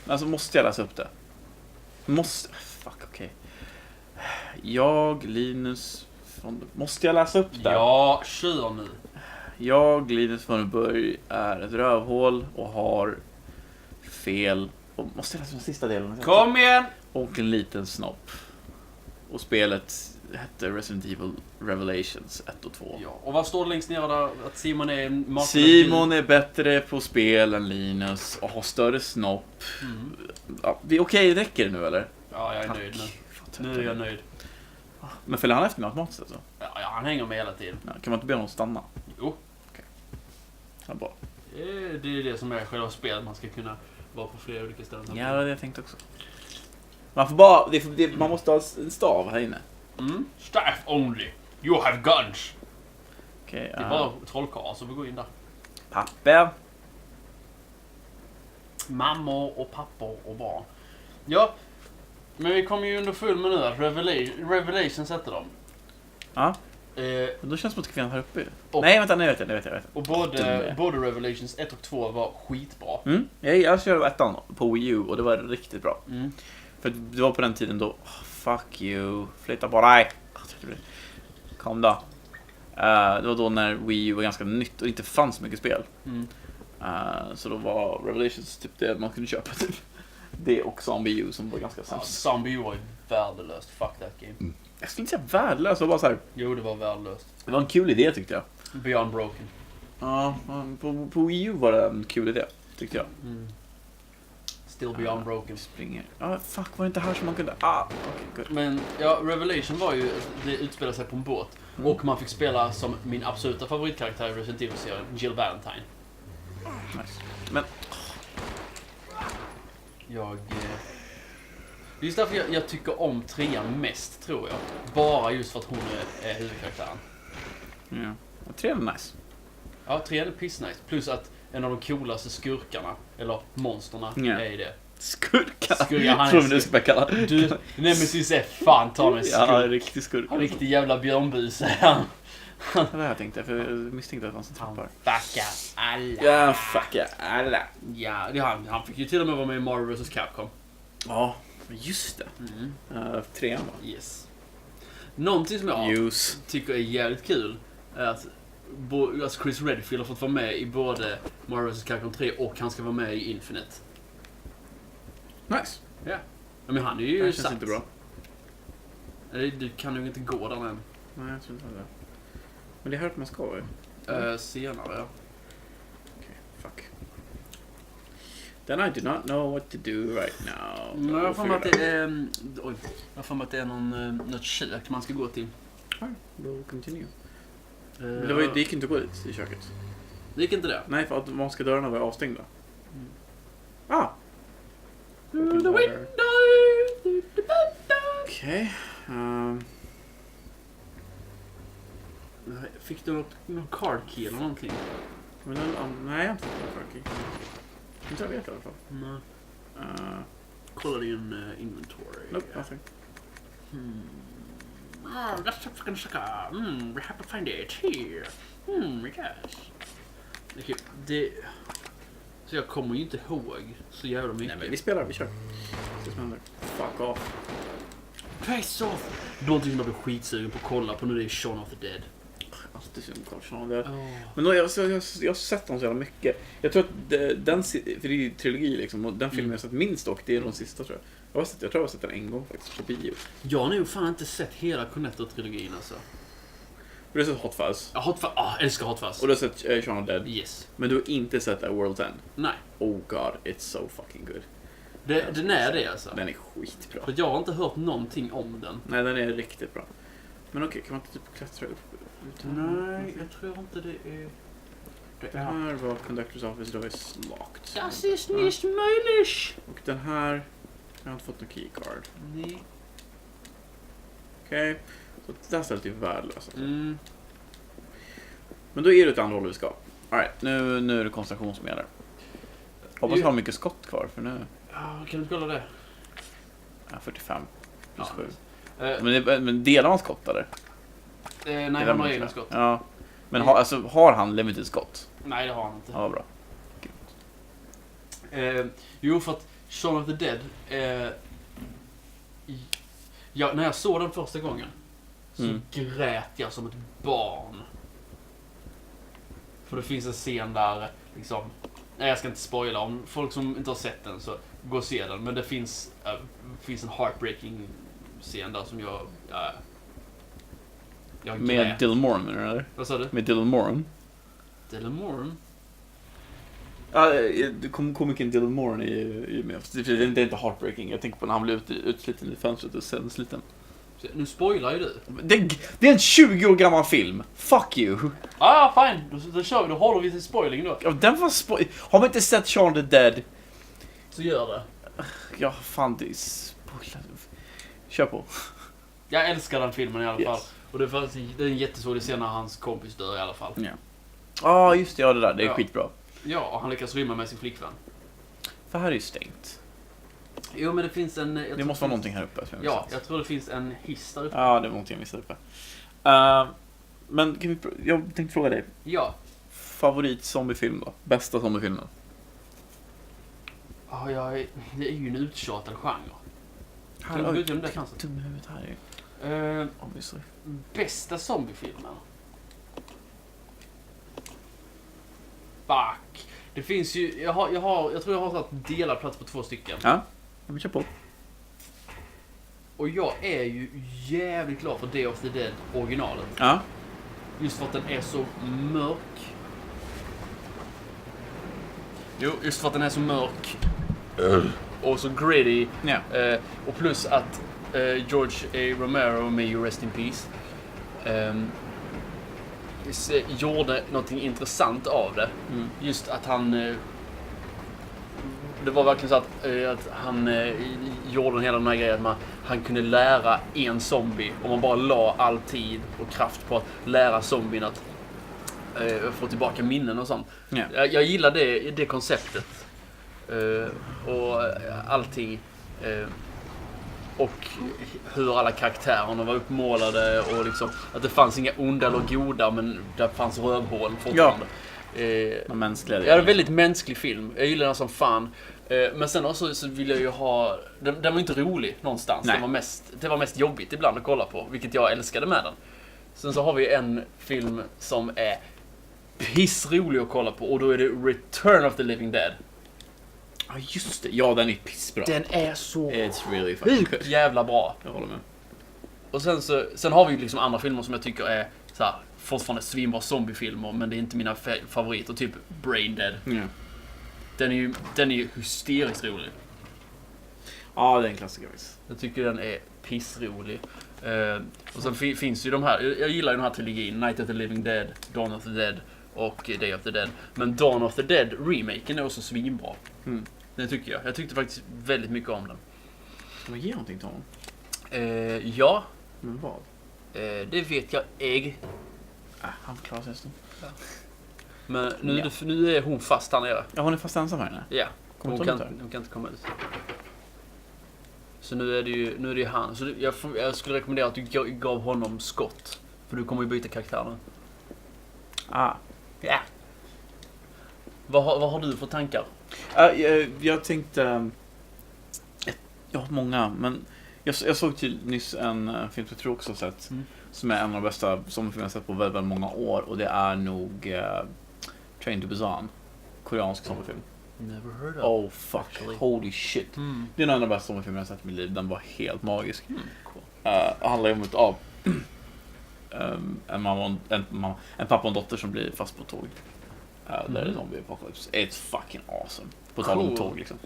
Alltså måste jag läsa upp det? Fuck, okej. Jag, Linus... Måste jag läsa upp det? Ja, kör nu. Jag, Linus Vonneburg, är ett rövhål och har fel. Och måste jag läsa den sista delen? Kom igen! Och en liten snopp. Och spelet hette Resident Evil Revelations 1 och 2. Ja, och vad står det längst ner där? Att Simon är en makalös Simon är bättre på spel än Linus och har större snopp. Ja, okej, räcker det nu eller? Ja, jag är nöjd nu. Nu är jag nöjd. Men följer han efter mig automatiskt alltså? Ja, han hänger med hela tiden. Ja, kan man inte be honom stanna? Jo. Ja, bra. Det är det som är själva spelet. Man ska kunna vara på flera olika ställen. Ja, det är det jag tänkte också. Man får bara... man måste ha en stav här inne. Staff only. You have guns. Okej, Det är bara trollkarlar så vi går in där. papper. Mammor och pappor och barn. Ja, men vi kommer ju under full med nu att Revelations heter de. Ja. Men då känns det som att kvinnan här uppe. Och- Nej, vänta, nu vet jag. Och både Revelations 1 och 2 var skitbra. Jag körde ettan på Wii U och det var riktigt bra. Mm. För det var på den tiden då, fuck you, flytta på dig. Kom då. Det var då när Wii U var ganska nytt och det inte fanns mycket spel. Så då var Revelations typ det man kunde köpa typ. Det och Zombie U som var ganska Ja, sämst. Zombie U var ju värdelöst. Fuck that game. Jag skulle inte säga värdelöst, det var bara så här. Jo, det var värdelöst. Det var en kul idé tyckte jag. Beyond Broken. Ja, på Wii U var det en kul idé tyckte jag. Still Beyond Broken. Springer. Ja, fuck, var det inte här som man kunde... Okej, good. Men ja, Revelation var ju, det utspelar sig på en båt. Och man fick spela som min absoluta favoritkaraktär i Resident Evil-serien, Jill Valentine. Nice. Men, det är just därför jag tycker om trean mest, tror jag. Bara just för att hon är huvudkaraktären. ja. Trean är nice. Ja, trean är pissnice. Plus att en av de coolaste skurkarna, eller monsterna, är i det. Skurka. Han är Tror du ska kalla. Du, Nemesis är fan ta mig skurk. Ja, riktig skurk. Han är riktig jävla björnbuse är han. Det var det jag tänkte, för jag misstänkte att det fanns en trappar. Fucka alla. Ja, fuck alla. Ja, det han fick ju till och med vara med i Marvel vs. Capcom. Ja, just det. Trean va? Yes. Någonting som jag tycker är jävligt kul är att Chris Redfield har fått vara med i både Marvel vs. Capcom 3 och han ska vara med i Infinite. Nice. Ja. Men han är ju det känns inte bra. Du kan ju inte gå där än. Nej, jag tror inte det. Men det är här att man ska ju. Senare, ja. Okej, fuck. Then I do not know what to do right now. Jag har för mig att det är... Oj. Jag har för mig att det är något kök man ska gå till. We'll continue. Men det gick inte att gå dit i köket. Det gick inte det? Nej, för att de ska dörrarna vara avstängda. Through the window. Okej. Fick du någon card key eller någonting? Men nej, jag har inte fått någon card key. Inte jag vet i alla fall. Nej. Kolla din inventory. Nope, nothing. That's a fucking sucker. We have to find it here. Yes. Okay, så jag kommer ju inte ihåg så jävla mycket. Nej, men vi spelar, vi kör. Det som händer. Fuck off. Face off! Någonting som jag blir skitsugen på att kolla på nu, det är Shaun of the Dead. Alltid synd på Shaun of the Dead. Men då, jag har sett dem så jävla mycket. Jag tror att för det är ju trilogi liksom, och den filmen jag har sett minst och det är de sista tror jag. Jag tror jag har sett den en gång faktiskt på bio. Jag har nog fan inte sett hela Cornetto-trilogin alltså. Du har sett Hot Fuzz. Ja, älskar Hot Fuzz. Och du har sett Shaun of the Dead. Yes. Men du har inte sett World's End. Nej. Oh god, it's so fucking good. Den är det alltså. Den är skitbra. För jag har inte hört någonting om den. Nej, den är riktigt bra. Men okej, kan man inte typ klättra upp? Nej, jag tror inte det är... Det här var Conductor's Office, då är locked. Das ist nicht möjligt! Och den här, jag har inte fått någon keycard. Nej. Okej, så det här stället är värdelöst alltså. Men då är det ett andra håll vi ska. Alright, nu är det koncentration som gäller. Hoppas jag har mycket skott kvar för nu. Ja, kan du kolla det? Ja, 45 plus 7. Ja. Men delar man skott eller? Nej, han har egna skott. Ja. Men har han limited skott? Nej, det har han inte. Ja, bra. Jo, för att Shaun of the Dead... när jag såg den första gången så grät jag som ett barn. För det finns en scen där liksom... Nej, jag ska inte spoila. Om folk som inte har sett den så gå och se den. Men det finns en heartbreaking scen där som jag med Dylan Moran, eller? Vad sa du? Med Dylan Moran? Dylan Moran? Ja, komikern Dylan Moran är med. Det är inte heartbreaking. Jag tänker på när han blev utsliten i fönstret och sen sliten. Nu spoilar ju du. Det är en 20 år gammal film. Fuck you. Fine. Då kör vi. Då håller vi till spoiling då. Ja, den var har man inte sett Shaun of the Dead? Så gör det. Ja, fan, det är spoiler. Kör på. Jag älskar den filmen i alla fall. Och det är en jättesvårig scen när hans kompis dör i alla fall. Ja. Just det, det där. Det är skitbra. Ja, och han lyckas rymma med sin flickvän. För här är ju stängt. Jo, men det finns en... Det måste vara någonting här uppe. Jag tror det finns en hiss där uppe. Ja, det var någonting jag missade uppe. Men jag tänkte fråga dig. Ja. Favorit zombiefilm då? Bästa zombiefilmen? Det är ju en uttjatad genre. Dum i huvudet här är obviously. Bästa zombiefilmen? Fuck. Det finns ju... Jag tror jag har satt delad plats på 2 stycken. Ja, jag kör på. Och jag är ju jävligt glad för Day of the Dead originalet. Ja. Just för att den är så mörk. Just för att den är så mörk. Och så gritty. Ja. Och plus att George A. Romero, may you rest in peace, gjorde någonting intressant av det. Just att han... det var verkligen så att han gjorde hela den här grejen att han kunde lära en zombie, om man bara la all tid och kraft på att lära zombien att få tillbaka minnen och sånt. Yeah. Jag gillar det konceptet. Och allting. Och hur alla karaktärerna var uppmålade och liksom att det fanns inga onda eller goda, men det fanns rövhål fortfarande. Mänskliga. Det är en väldigt mänsklig film. Jag gillar den som fan. Men sen också så vill jag ju ha... Den var inte rolig någonstans. Det var mest jobbigt ibland att kolla på, vilket jag älskade med den. Sen så har vi en film som är pissrolig att kolla på, och då är det Return of the Living Dead. Ja, just det. Ja, den är pissbra. Den är så It's really fucking good. Jävla bra. Jag håller med. Och sen har vi ju liksom andra filmer som jag tycker är så här, fortfarande svinbra zombiefilmer, men det är inte mina favoriter, typ Brain Dead. Yeah. Den är ju hysteriskt rolig. Ja, det är en klassiker. Jag tycker den är pissrolig. Och sen finns ju de här, jag gillar ju den här trilogin, Night of the Living Dead, Dawn of the Dead och Day of the Dead. Men Dawn of the Dead remaken är också svinbra. Det tycker jag. Jag tyckte faktiskt väldigt mycket om den. Ska man ge någonting till honom? Ja. Men vad? Det vet jag. Han klarar sig så. Ja. Men nu är hon fast här nere. Ja, hon är fast ensam här inne. Ja. Hon kan inte komma ut. Så nu är det ju han. Så jag skulle rekommendera att du gav honom skott. För du kommer ju byta karaktär nu. Ja. Vad har du för tankar? Jag tänkte... Jag har många, men jag såg till nyss en film jag tror också har sett, som är en av de bästa som jag har sett på väldigt, väldigt många år, och det är nog Train to Busan, koreansk zombiefilm. Never heard of. Oh fuck, actually. Holy shit. Det är en av de bästa zombiefilmer jag har sett i mitt liv. Den var helt magisk. Cool. Handlar ju om en pappa och en dotter som blir fast på tåg. Där är zombie apocalypse. It's fucking awesome. På tal om tåg liksom.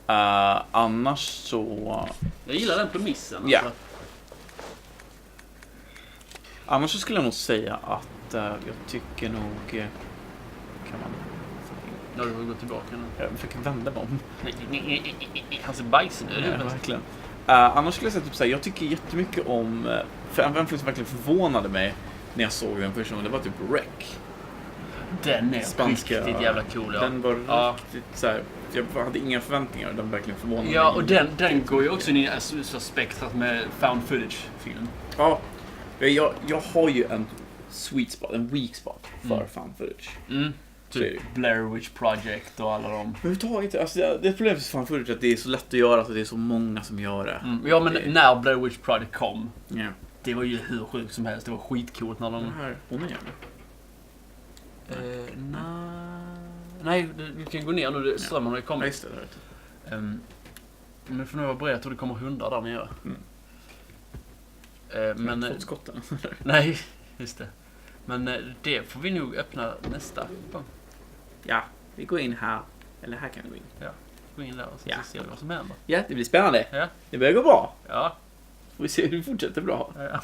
Annars så... Jag gillar den premissen. Ja. Yeah. Annars så skulle jag nog säga att jag tycker nog... Kan man... Ja, du vill gå tillbaka nu. Jag försöker vända mig om. Han ser bajsen nu. Ja, verkligen. Annars skulle jag säga typ såhär, jag tycker jättemycket om... För en film som verkligen förvånade mig när jag såg den första gången, det var typ Wreck. Den är spanska, riktigt jävla cool. Ja. Den var riktigt såhär... Jag hade inga förväntningar, den verkligen förvånade mig. Ja, och den går ju också in i spektrat med found footage-film. Ja, jag har ju en sweet spot, en weak spot för found footage. Typ Blair Witch Project och alla dem. Överhuvudtaget, alltså det problemet är fan förut att det är så lätt att göra så det är så många som gör det. Ja, men när Blair Witch Project kom, Ja. det var ju hur sjukt som helst. Det var skitcoolt när de... Här, hon är Nej, du kan gå ner nu. Strömmen har ju kommit. just det. Men du får nog vara beredd att det kommer hundar där nere. Men... Fått skotten. Nej, just det. Men det får vi nog öppna nästa gång. Ja, vi går in här. Eller här kan vi gå in. Ja, gå in där och så ser vi vad som händer. Ja, det blir spännande. Ja. Det börjar gå bra. Ja. Får vi se hur det fortsätter bra. Ja.